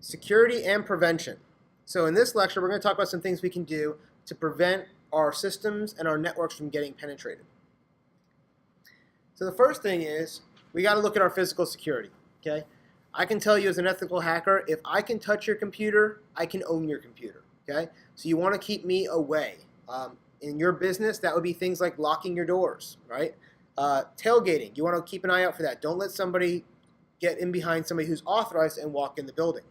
Security and prevention. So in this lecture, we're going to talk about some things we can do to prevent our systems and our networks from getting penetrated. So the first thing is we got to look at our physical security. Okay, I can tell you as an ethical hacker, if I can touch your computer, I can own your computer. Okay, so you want to keep me away. In your business, that would be things like locking your doors, right? Tailgating, you want to keep an eye out for that. Don't let somebody get in behind somebody who's authorized and walk in the building.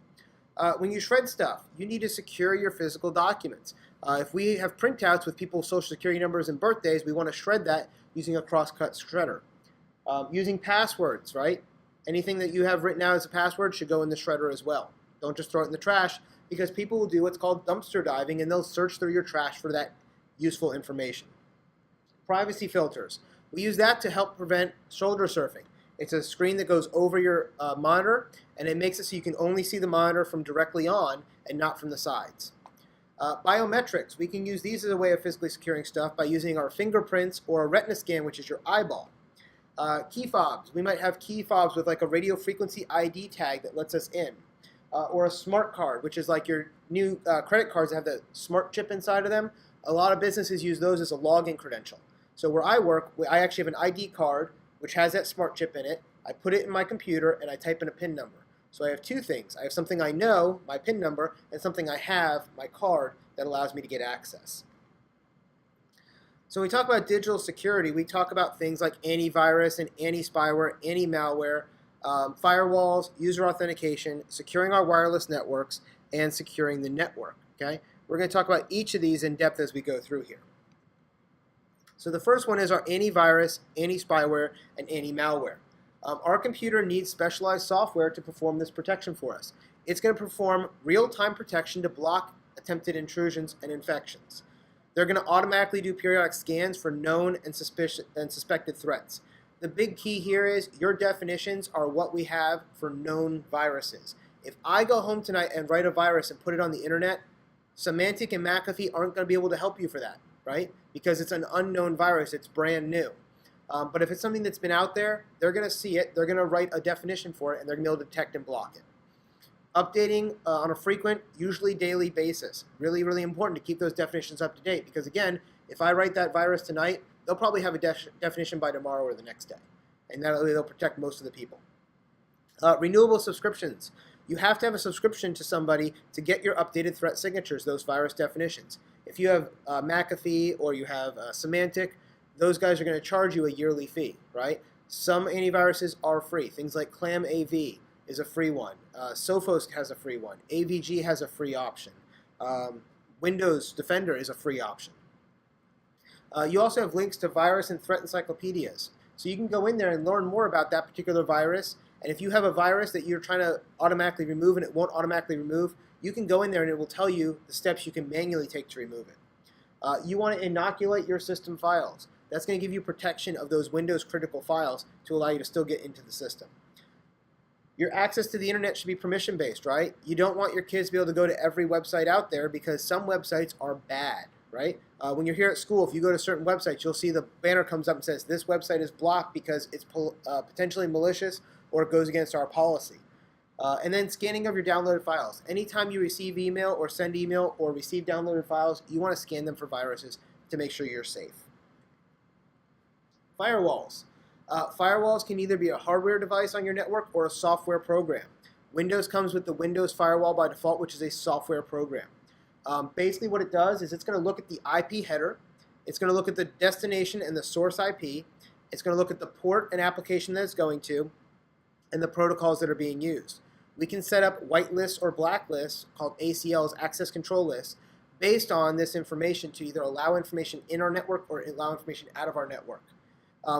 When you shred stuff, you need to secure your physical documents. If we have printouts with people's social security numbers and birthdays, we want to shred that using a cross-cut shredder. Using passwords, right? Anything that you have written out as a password should go in the shredder as well. Don't just throw it in the trash, because people will do what's called dumpster diving, and they'll search through your trash for that useful information. Privacy filters. We use that to help prevent shoulder surfing. It's a screen that goes over your monitor, and it makes it so you can only see the monitor from directly on and not from the sides. Biometrics. We can use these as a way of physically securing stuff by using our fingerprints or a retina scan, which is your eyeball. Key fobs. We might have key fobs with like a radio frequency ID tag that lets us in. Or a smart card, which is like your new credit cards that have the smart chip inside of them. A lot of businesses use those as a login credential. So where I work, I actually have an ID card which has that smart chip in it. I put it in my computer and I type in a PIN number. So I have two things. I have something I know, my PIN number, and something I have, my card, that allows me to get access. So when we talk about digital security, we talk about things like antivirus and anti-spyware, anti-malware, firewalls, user authentication, securing our wireless networks, and securing the network. Okay? We're going to talk about each of these in depth as we go through here. So the first one is our antivirus, anti-spyware, and anti-malware. Our computer needs specialized software to perform this protection for us. It's going to perform real-time protection to block attempted intrusions and infections. They're going to automatically do periodic scans for known and suspected threats. The big key here is your definitions are what we have for known viruses. If I go home tonight and write a virus and put it on the internet, Symantec and McAfee aren't going to be able to help you for that, right? Because it's an unknown virus, it's brand new. But if it's something that's been out there, they're going to see it, they're going to write a definition for it, and they're going to be able to detect and block it. Updating on a frequent, usually daily basis. Really, really important to keep those definitions up to date, because again, if I write that virus tonight, they'll probably have a definition by tomorrow or the next day. And that way they'll protect most of the people. Renewable subscriptions. You have to have a subscription to somebody to get your updated threat signatures, those virus definitions. If you have McAfee or you have Symantec, those guys are going to charge you a yearly fee, right? Some antiviruses are free. Things like Clam AV is a free one. Sophos has a free one. AVG has a free option. Windows Defender is a free option. You also have links to virus and threat encyclopedias. So you can go in there and learn more about that particular virus. And if you have a virus that you're trying to automatically remove and it won't automatically remove, you can go in there and it will tell you the steps you can manually take to remove it. You want to inoculate your system files. That's going to give you protection of those Windows critical files to allow you to still get into the system. Your access to the internet should be permission-based, right? You don't want your kids to be able to go to every website out there because some websites are bad, right? When you're here at school, if you go to certain websites, you'll see the banner comes up and says, this website is blocked because it's potentially malicious or it goes against our policy. And then scanning of your downloaded files. Anytime you receive email or send email or receive downloaded files, you want to scan them for viruses to make sure you're safe. Firewalls. Firewalls can either be a hardware device on your network or a software program. Windows comes with the Windows Firewall by default, which is a software program. Basically what it does is it's going to look at the IP header, it's going to look at the destination and the source IP, it's going to look at the port and application that it's going to, and the protocols that are being used. We can set up whitelists or blacklists, called ACLs, access control lists, based on this information to either allow information in our network or allow information out of our network.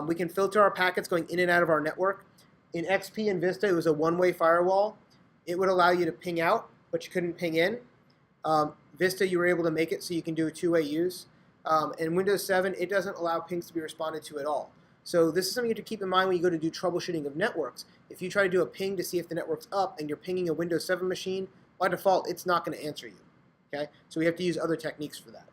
We can filter our packets going in and out of our network. In XP and Vista, it was a one-way firewall. It would allow you to ping out, but you couldn't ping in. Vista, you were able to make it so you can do a two-way use. In Windows 7, it doesn't allow pings to be responded to at all. So this is something you have to keep in mind when you go to do troubleshooting of networks. If you try to do a ping to see if the network's up and you're pinging a Windows 7 machine, by default, it's not going to answer you. Okay? So we have to use other techniques for that.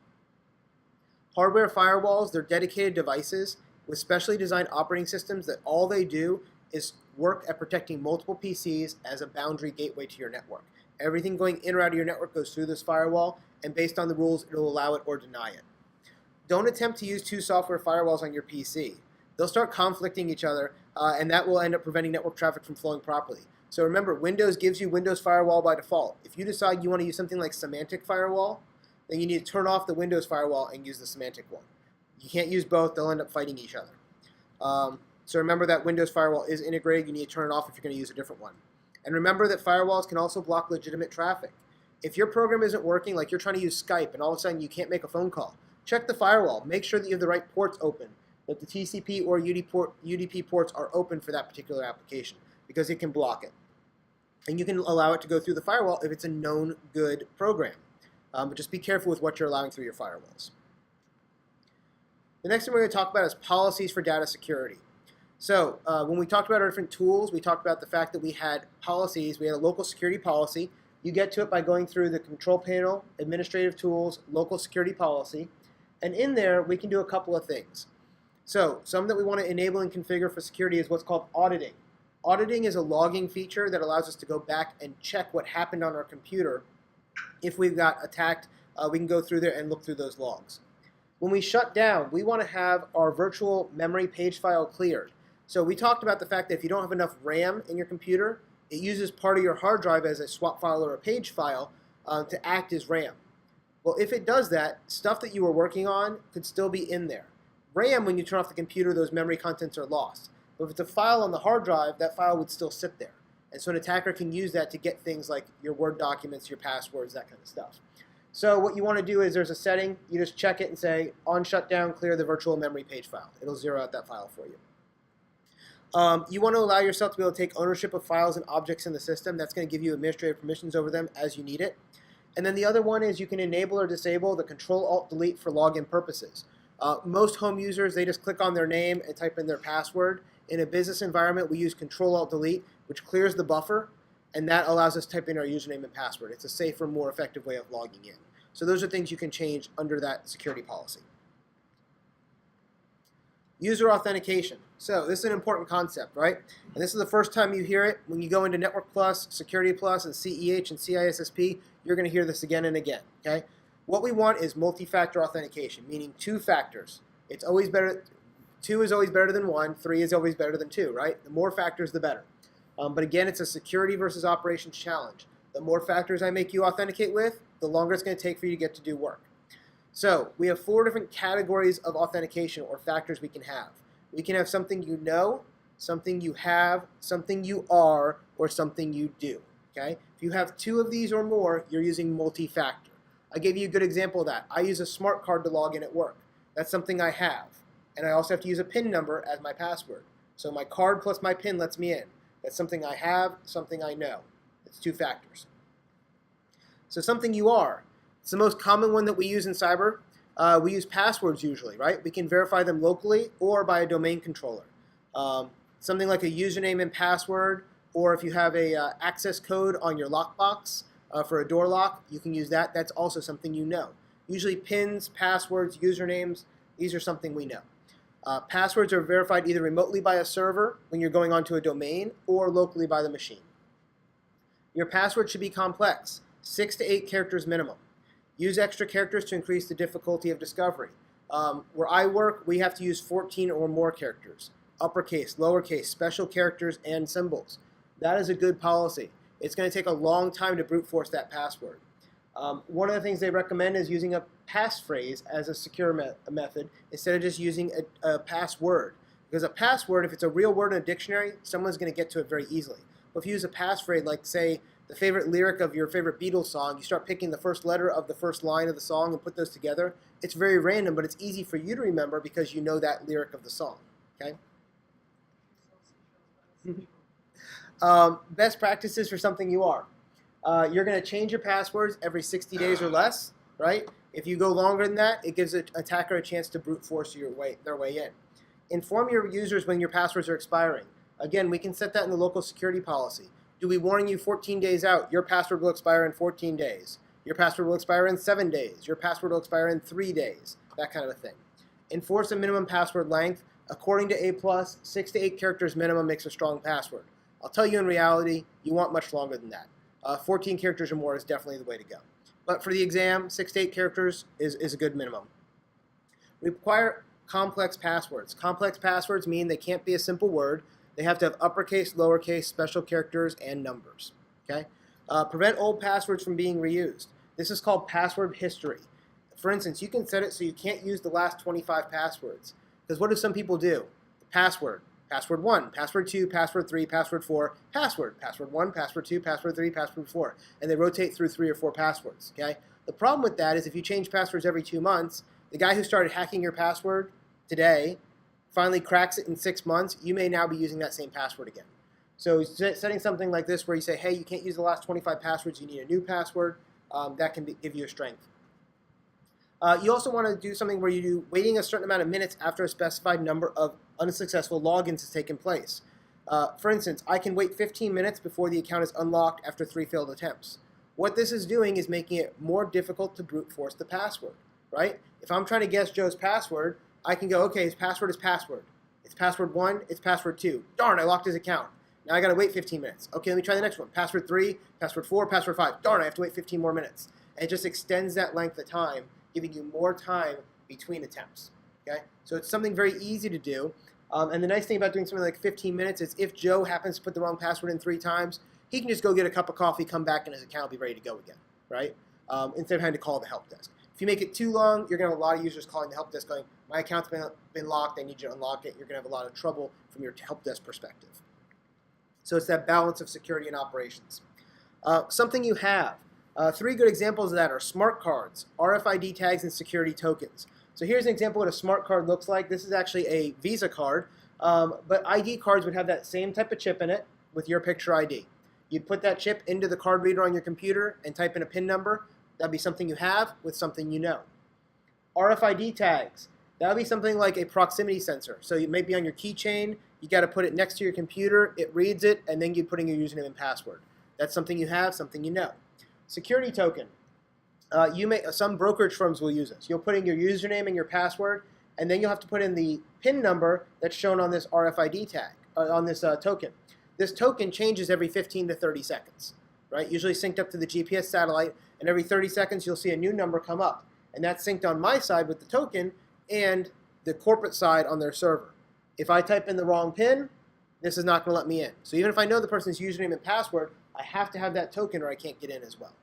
Hardware firewalls, they're dedicated devices with specially designed operating systems that all they do is work at protecting multiple PCs as a boundary gateway to your network. Everything going in or out of your network goes through this firewall, and based on the rules, it'll allow it or deny it. Don't attempt to use two software firewalls on your PC. They'll start conflicting each other, and that will end up preventing network traffic from flowing properly. So remember, Windows gives you Windows Firewall by default. If you decide you want to use something like Semantic Firewall, then you need to turn off the Windows Firewall and use the Semantic one. You can't use both. They'll end up fighting each other. So remember that Windows Firewall is integrated. You need to turn it off if you're going to use a different one. And remember that firewalls can also block legitimate traffic. If your program isn't working, like you're trying to use Skype and all of a sudden you can't make a phone call, check the firewall. Make sure that you have the right ports open, that the TCP or UDP ports are open for that particular application, because it can block it. And you can allow it to go through the firewall if it's a known good program. But just be careful with what you're allowing through your firewalls. The next thing we're going to talk about is policies for data security. So when we talked about our different tools, we talked about the fact that we had policies. We had a local security policy. You get to it by going through the control panel, administrative tools, local security policy. And in there, we can do a couple of things. So some that we want to enable and configure for security is what's called auditing. Auditing is a logging feature that allows us to go back and check what happened on our computer. If we got attacked, we can go through there and look through those logs. When we shut down, we want to have our virtual memory page file cleared. So we talked about the fact that if you don't have enough RAM in your computer, it uses part of your hard drive as a swap file or a page file to act as RAM. Well, if it does that, stuff that you were working on could still be in there. RAM, when you turn off the computer, those memory contents are lost. But if it's a file on the hard drive, that file would still sit there. And so an attacker can use that to get things like your Word documents, your passwords, that kind of stuff. So what you want to do is there's a setting. You just check it and say, on shutdown, clear the virtual memory page file. It'll zero out that file for you. You want to allow yourself to be able to take ownership of files and objects in the system. That's going to give you administrative permissions over them as you need it. And then the other one is you can enable or disable the Control-Alt-Delete for login purposes. Most home users, they just click on their name and type in their password. In a business environment, we use Control-Alt-Delete, which clears the buffer, and that allows us to type in our username and password. It's a safer, more effective way of logging in. So those are things you can change under that security policy. User authentication. So this is an important concept, right? And this is the first time you hear it. When you go into Network Plus, Security Plus, and CEH and CISSP, you're going to hear this again and again, okay? What we want is multi-factor authentication, meaning two factors. It's always better. 2 is always better than 1. 3 is always better than 2, right? The more factors, the better. But again, it's a security versus operations challenge. The more factors I make you authenticate with, the longer it's going to take for you to get to do work. So we have 4 different categories of authentication or factors we can have. We can have something you know, something you have, something you are, or something you do. Okay? If you have 2 of these or more, you're using multi-factor. I gave you a good example of that. I use a smart card to log in at work. That's something I have. And I also have to use a PIN number as my password. So my card plus my PIN lets me in. That's something I have, something I know. It's 2 factors. So something you are. It's the most common one that we use in cyber. We use passwords usually, right? We can verify them locally or by a domain controller. Something like a username and password, or if you have a access code on your lockbox for a door lock, you can use that. That's also something you know. Usually pins, passwords, usernames, these are something we know. Passwords are verified either remotely by a server when you're going onto a domain or locally by the machine. Your password should be complex, 6 to 8 characters minimum. Use extra characters to increase the difficulty of discovery. Where I work, we have to use 14 or more characters. Uppercase, lowercase, special characters, and symbols. That is a good policy. It's going to take a long time to brute force that password. One of the things they recommend is using a passphrase as a secure method instead of just using a password. Because a password, if it's a real word in a dictionary, someone's going to get to it very easily. But if you use a passphrase, like say the favorite lyric of your favorite Beatles song, you start picking the first letter of the first line of the song and put those together. It's very random, but it's easy for you to remember because you know that lyric of the song. Okay? Best practices for something you are. You're going to change your passwords every 60 days or less, right? If you go longer than that, it gives an attacker a chance to brute force their way in. Inform your users when your passwords are expiring. Again, we can set that in the local security policy. Do we warn you 14 days out, your password will expire in 14 days. Your password will expire in 7 days. Your password will expire in 3 days. That kind of a thing. Enforce a minimum password length. According to A+, 6 to 8 characters minimum makes a strong password. I'll tell you in reality, you want much longer than that. 14 characters or more is definitely the way to go. But for the exam, 6 to 8 characters is a good minimum. We require complex passwords. Complex passwords mean they can't be a simple word. They have to have uppercase, lowercase, special characters, and numbers. Okay? Prevent old passwords from being reused. This is called password history. For instance, you can set it so you can't use the last 25 passwords. Because what do some people do? Password 1, password 2, password 3, password 4, password 1, password 2, password 3, password 4. And they rotate through 3 or 4 passwords. Okay? The problem with that is if you change passwords every 2 months, the guy who started hacking your password today finally cracks it in 6 months, you may now be using that same password again. So setting something like this where you say, hey, you can't use the last 25 passwords, you need a new password, that can give you a strength. You also want to do something where you do waiting a certain amount of minutes after a specified number of unsuccessful logins has taken place. For instance, I can wait 15 minutes before the account is unlocked after 3 failed attempts. What this is doing is making it more difficult to brute force the password, right? If I'm trying to guess Joe's password, I can go, okay, his password is password. It's password 1, it's password 2. Darn, I locked his account. Now I got to wait 15 minutes. Okay, let me try the next one. Password 3, password 4, password 5. Darn, I have to wait 15 more minutes. And it just extends that length of time, giving you more time between attempts. Okay, so it's something very easy to do. And the nice thing about doing something like 15 minutes is if Joe happens to put the wrong password in 3 times, he can just go get a cup of coffee, come back, and his account will be ready to go again, right? Instead of having to call the help desk. If you make it too long, you're going to have a lot of users calling the help desk going, my account's been locked, I need you to unlock it. You're going to have a lot of trouble from your help desk perspective. So it's that balance of security and operations. Something you have. 3 good examples of that are smart cards, RFID tags, and security tokens. So here's an example of what a smart card looks like. This is actually a Visa card, but ID cards would have that same type of chip in it with your picture ID. You'd put that chip into the card reader on your computer and type in a PIN number. That'd be something you have with something you know. RFID tags. That would be something like a proximity sensor. So you may be on your keychain, you got to put it next to your computer, it reads it, and then you put in your username and password. That's something you have, something you know. Security token. Some brokerage firms will use this. You'll put in your username and your password, and then you'll have to put in the PIN number that's shown on this RFID tag, on this token. This token changes every 15 to 30 seconds, right? Usually synced up to the GPS satellite, and every 30 seconds you'll see a new number come up. And that's synced on my side with the token and the corporate side on their server. If I type in the wrong PIN, this is not going to let me in. So even if I know the person's username and password, I have to have that token or I can't get in as well.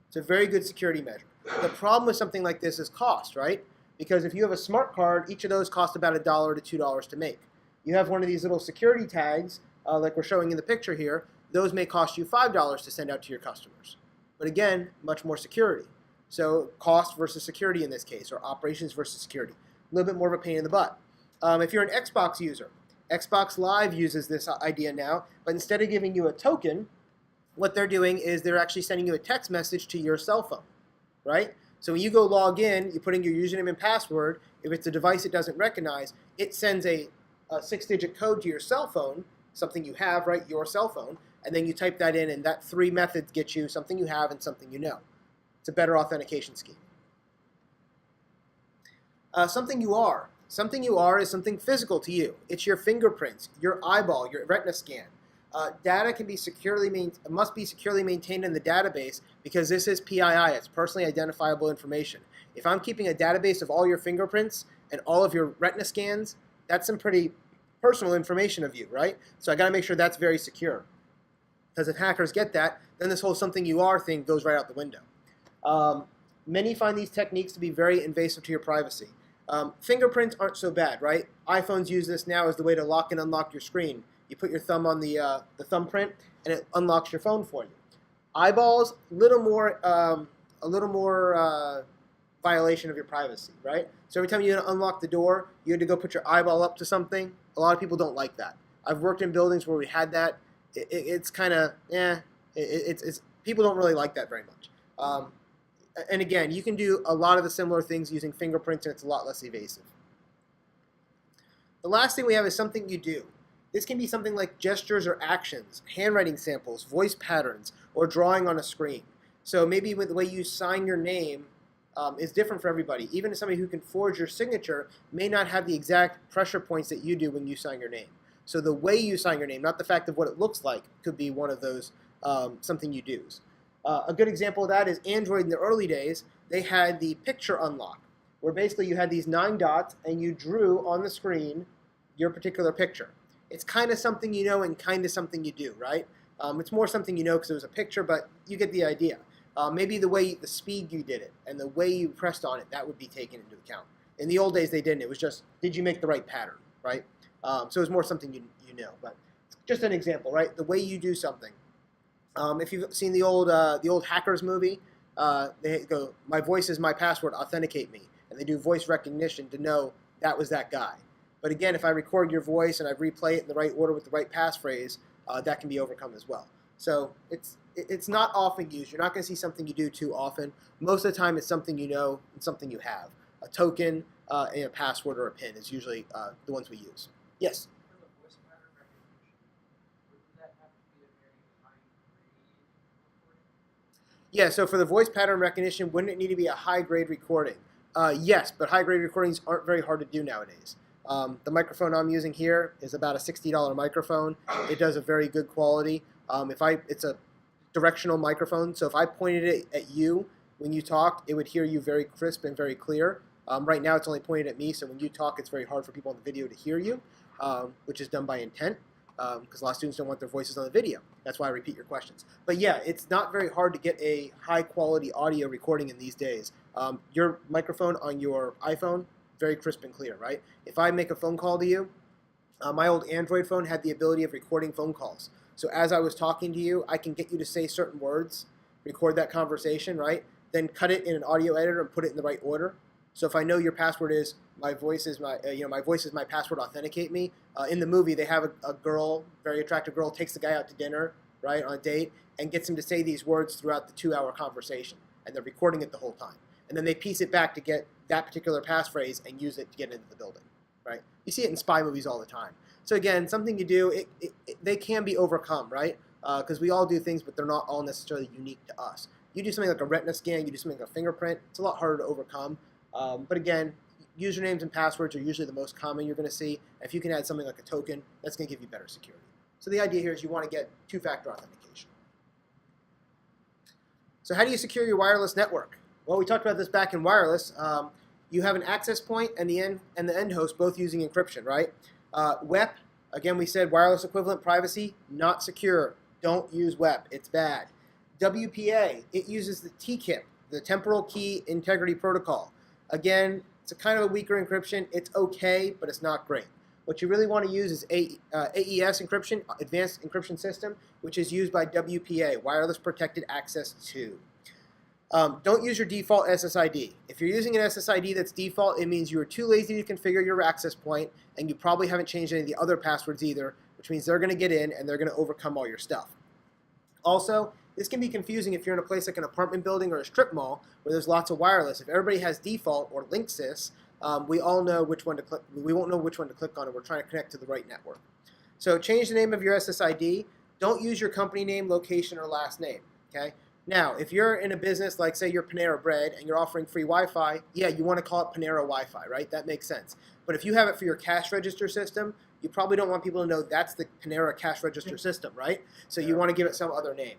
It's a very good security measure. The problem with something like this is cost, right? Because if you have a smart card, each of those cost about $1 to $2 to make. You have one of these little security tags, like we're showing in the picture here, those may cost you $5 to send out to your customers. But again, much more security. So cost versus security in this case, or operations versus security. A little bit more of a pain in the butt. If you're an Xbox user, Xbox Live uses this idea now, but instead of giving you a token, what they're doing is they're actually sending you a text message to your cell phone, right? So when you go log in, you put in your username and password. If it's a device it doesn't recognize, it sends a 6-digit code to your cell phone, something you have, right, your cell phone, and then you type that in, and that 3 methods get you something you have and something you know. It's a better authentication scheme. Something you are. Something you are is something physical to you. It's your fingerprints, your eyeball, your retina scan. Data can be must be securely maintained in the database because this is PII. It's personally identifiable information. If I'm keeping a database of all your fingerprints and all of your retina scans, that's some pretty personal information of you, right? So I got to make sure that's very secure. Because if hackers get that, then this whole something you are thing goes right out the window. Many find these techniques to be very invasive to your privacy. Fingerprints aren't so bad, right? iPhones use this now as the way to lock and unlock your screen. You put your thumb on the thumbprint, and it unlocks your phone for you. Eyeballs, a little more violation of your privacy, right? So every time you unlock the door, you had to go put your eyeball up to something. A lot of people don't like that. I've worked in buildings where we had that. It's kind of, people don't really like that very much. And again, you can do a lot of the similar things using fingerprints, and it's a lot less evasive. The last thing we have is something you do. This can be something like gestures or actions, handwriting samples, voice patterns, or drawing on a screen. So maybe with the way you sign your name is different for everybody. Even somebody who can forge your signature may not have the exact pressure points that you do when you sign your name. So the way you sign your name, not the fact of what it looks like, could be one of those something you do. A good example of that is Android in the early days. They had the picture unlock, where basically you had these 9 dots and you drew on the screen your particular picture. It's kind of something you know and kind of something you do, right? It's more something you know because it was a picture, but you get the idea. Maybe the speed you did it and the way you pressed on it, that would be taken into account. In the old days, they didn't. It was just, did you make the right pattern, right? So it was more something you know. But just an example, right? The way you do something. If you've seen the old Hackers movie, they go, "My voice is my password. Authenticate me," and they do voice recognition to know that was that guy. But again, if I record your voice and I replay it in the right order with the right passphrase, that can be overcome as well. So it's not often used. You're not going to see something you do too often. Most of the time, it's something you know and something you have. A token, and a password or a PIN is usually the ones we use. Yes? For the voice pattern recognition, wouldn't that have to be a very high-grade recording? Yeah, so for the voice pattern recognition, wouldn't it need to be a high-grade recording? Yes, but high-grade recordings aren't very hard to do nowadays. The microphone I'm using here is about a $60 microphone. It does a very good quality. It's a directional microphone, so if I pointed it at you when you talked, it would hear you very crisp and very clear. Right now it's only pointed at me, so when you talk, it's very hard for people on the video to hear you, which is done by intent, because a lot of students don't want their voices on the video. That's why I repeat your questions. But yeah, it's not very hard to get a high-quality audio recording in these days. Your microphone on your iPhone, very crisp and clear, right? If I make a phone call to you, my old Android phone had the ability of recording phone calls. So as I was talking to you, I can get you to say certain words, record that conversation, right? Then cut it in an audio editor and put it in the right order. So if I know your password is my voice is my password, authenticate me. In the movie, they have a girl, very attractive girl, takes the guy out to dinner, right, on a date, and gets him to say these words throughout the 2-hour conversation, and they're recording it the whole time. And then they piece it back to get that particular passphrase and use it to get into the building, right? You see it in spy movies all the time. So again, something you do, they can be overcome, right? Because we all do things, but they're not all necessarily unique to us. You do something like a retina scan, you do something like a fingerprint, it's a lot harder to overcome. But again, usernames and passwords are usually the most common you're going to see. If you can add something like a token, that's going to give you better security. So the idea here is you want to get 2-factor authentication. So how do you secure your wireless network? Well, we talked about this back in wireless. You have an access point and the end host both using encryption, right? WEP, again, we said wireless equivalent privacy, not secure. Don't use WEP. It's bad. WPA, it uses the TKIP, the Temporal Key Integrity Protocol. Again, it's a kind of a weaker encryption. It's okay, but it's not great. What you really want to use is AES encryption, Advanced Encryption System, which is used by WPA, Wireless Protected Access 2. Don't use your default SSID. If you're using an SSID that's default, it means you are too lazy to configure your access point, and you probably haven't changed any of the other passwords either, which means they're going to get in and they're going to overcome all your stuff. Also, this can be confusing if you're in a place like an apartment building or a strip mall where there's lots of wireless. If everybody has default or Linksys, we all know which one to click. We won't know which one to click on, and we're trying to connect to the right network. So change the name of your SSID. Don't use your company name, location, or last name. Okay. Now, if you're in a business like, say, you're Panera Bread and you're offering free Wi-Fi, yeah, you want to call it Panera Wi-Fi, right? That makes sense. But if you have it for your cash register system, you probably don't want people to know that's the Panera cash register system, right? So you want to give it some other name.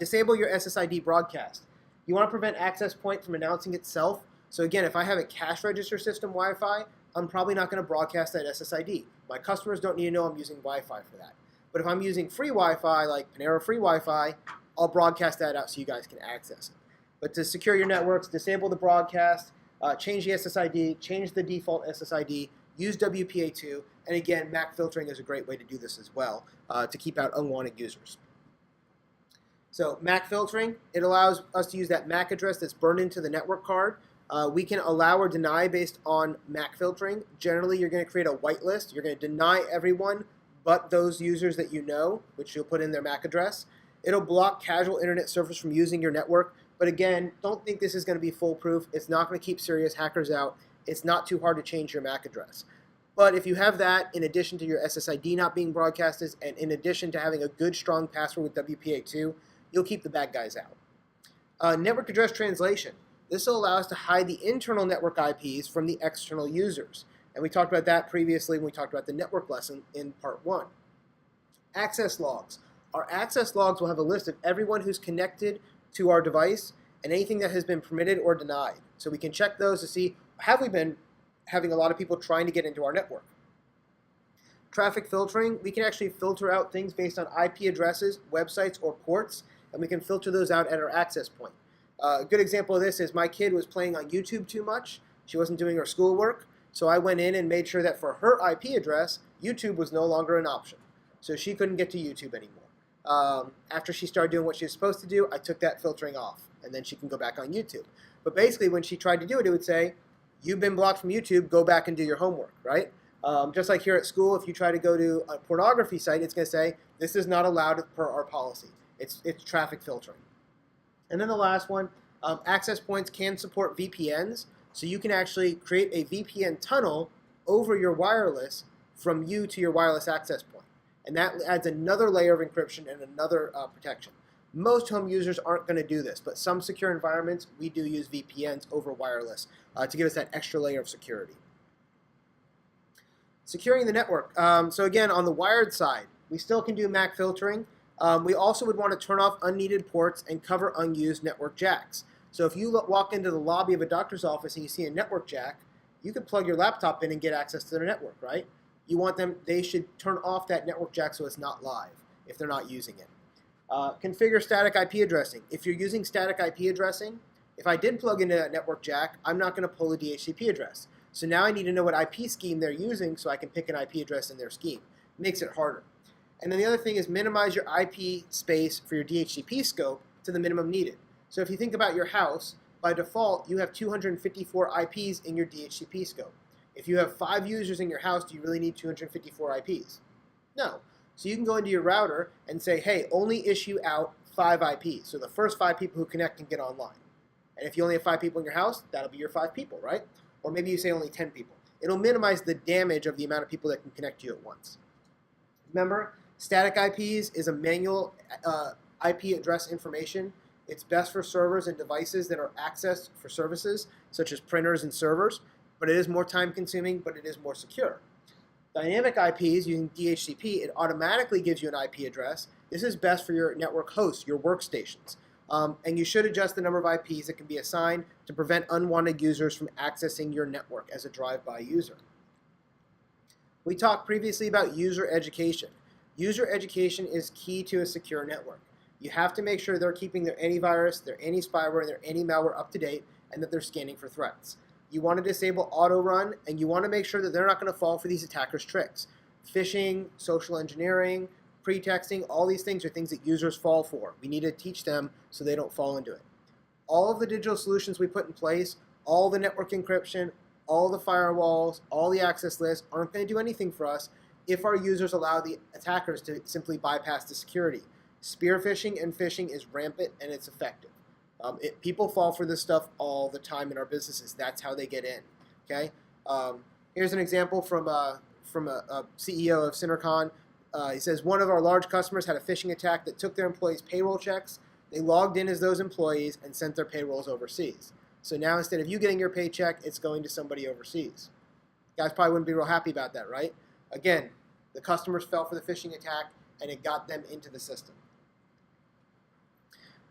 Disable your SSID broadcast. You want to prevent access point from announcing itself. So again, if I have a cash register system Wi-Fi, I'm probably not going to broadcast that SSID. My customers don't need to know I'm using Wi-Fi for that. But if I'm using free Wi-Fi, like Panera free Wi-Fi, I'll broadcast that out so you guys can access it. But to secure your networks, disable the broadcast, change the SSID, change the default SSID, use WPA2, and again, MAC filtering is a great way to do this as well, to keep out unwanted users. So MAC filtering, it allows us to use that MAC address that's burned into the network card. We can allow or deny based on MAC filtering. Generally, you're going to create a whitelist. You're going to deny everyone but those users that you know, which you'll put in their MAC address. It'll block casual internet surfers from using your network. But again, don't think this is going to be foolproof. It's not going to keep serious hackers out. It's not too hard to change your MAC address. But if you have that, in addition to your SSID not being broadcasted, and in addition to having a good, strong password with WPA2, you'll keep the bad guys out. Network address translation. This will allow us to hide the internal network IPs from the external users. And we talked about that previously when we talked about the network lesson in part 1. Access logs. our access logs will have a list of everyone who's connected to our device and anything that has been permitted or denied. So we can check those to see, have we been having a lot of people trying to get into our network? Traffic filtering, we can actually filter out things based on IP addresses, websites, or ports, and we can filter those out at our access point. A good example of this is my kid was playing on YouTube too much. She wasn't doing her schoolwork, so I went in and made sure that for her IP address, YouTube was no longer an option. So she couldn't get to YouTube anymore. After she started doing what she was supposed to do, I took that filtering off, and then she can go back on YouTube. But basically, when she tried to do it, it would say, you've been blocked from YouTube, go back and do your homework, right? Just like here at school, if you try to go to a pornography site, it's going to say, this is not allowed per our policy. It's traffic filtering. And then the last one, access points can support VPNs, so you can actually create a VPN tunnel over your wireless from you to your wireless access point. And that adds another layer of encryption and another protection. Most home users aren't going to do this, but some secure environments, we do use VPNs over wireless to give us that extra layer of security. Securing the network. So again, on the wired side, we still can do MAC filtering. We also would want to turn off unneeded ports and cover unused network jacks. So if you walk into the lobby of a doctor's office and you see a network jack, you could plug your laptop in and get access to their network, right? You want them, they should turn off that network jack so it's not live if they're not using it. Configure static IP addressing. If you're using static IP addressing, if I did plug into a network jack, I'm not going to pull a DHCP address. So now I need to know what IP scheme they're using so I can pick an IP address in their scheme. It makes it harder. And then the other thing is minimize your IP space for your DHCP scope to the minimum needed. So if you think about your house, by default, you have 254 IPs in your DHCP scope. If you have 5 users in your house, do you really need 254 IPs? No. So you can go into your router and say, hey, only issue out 5 IPs. So the first 5 people who connect can get online. And if you only have 5 people in your house, that'll be your 5 people, right? Or maybe you say only 10 people. It'll minimize the damage of the amount of people that can connect to you at once. Remember, static IPs is a manual IP address information. It's best for servers and devices that are accessed for services, such as printers and servers, but it is more time consuming, but it is more secure. Dynamic IPs using DHCP, it automatically gives you an IP address. This is best for your network hosts, your workstations. And you should adjust the number of IPs that can be assigned to prevent unwanted users from accessing your network as a drive-by user. We talked previously about user education. User education is key to a secure network. You have to make sure they're keeping their antivirus, their anti-spyware, and their anti-malware up to date, and that they're scanning for threats. You want to disable auto run, and you want to make sure that they're not going to fall for these attackers' tricks. Phishing, social engineering, pretexting, all these things are things that users fall for. We need to teach them so they don't fall into it. All of the digital solutions we put in place, all the network encryption, all the firewalls, all the access lists aren't going to do anything for us if our users allow the attackers to simply bypass the security. Spear phishing and phishing is rampant and it's effective. People fall for this stuff all the time in our businesses. That's how they get in. Okay. Here's an example from a CEO of Cinercon. He says one of our large customers had a phishing attack that took their employees' payroll checks. They logged in as those employees and sent their payrolls overseas. So now instead of you getting your paycheck, it's going to somebody overseas. You guys probably wouldn't be real happy about that, right? Again, the customers fell for the phishing attack and it got them into the system.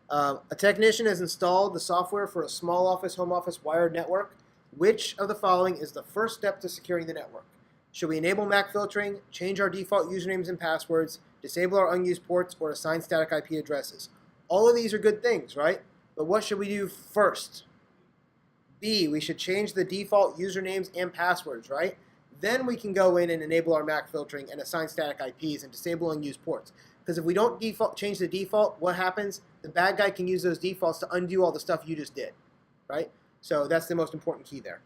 A technician has installed the software for a small office, home office wired network. Which of the following is the first step to securing the network? Should we enable MAC filtering, change our default usernames and passwords, disable our unused ports, or assign static IP addresses? All of these are good things, right? But what should we do first? B, we should change the default usernames and passwords, right? Then we can go in and enable our MAC filtering and assign static IPs and disable unused ports. Because if we don't change the default, what happens? The bad guy can use those defaults to undo all the stuff you just did, right? So that's the most important key there.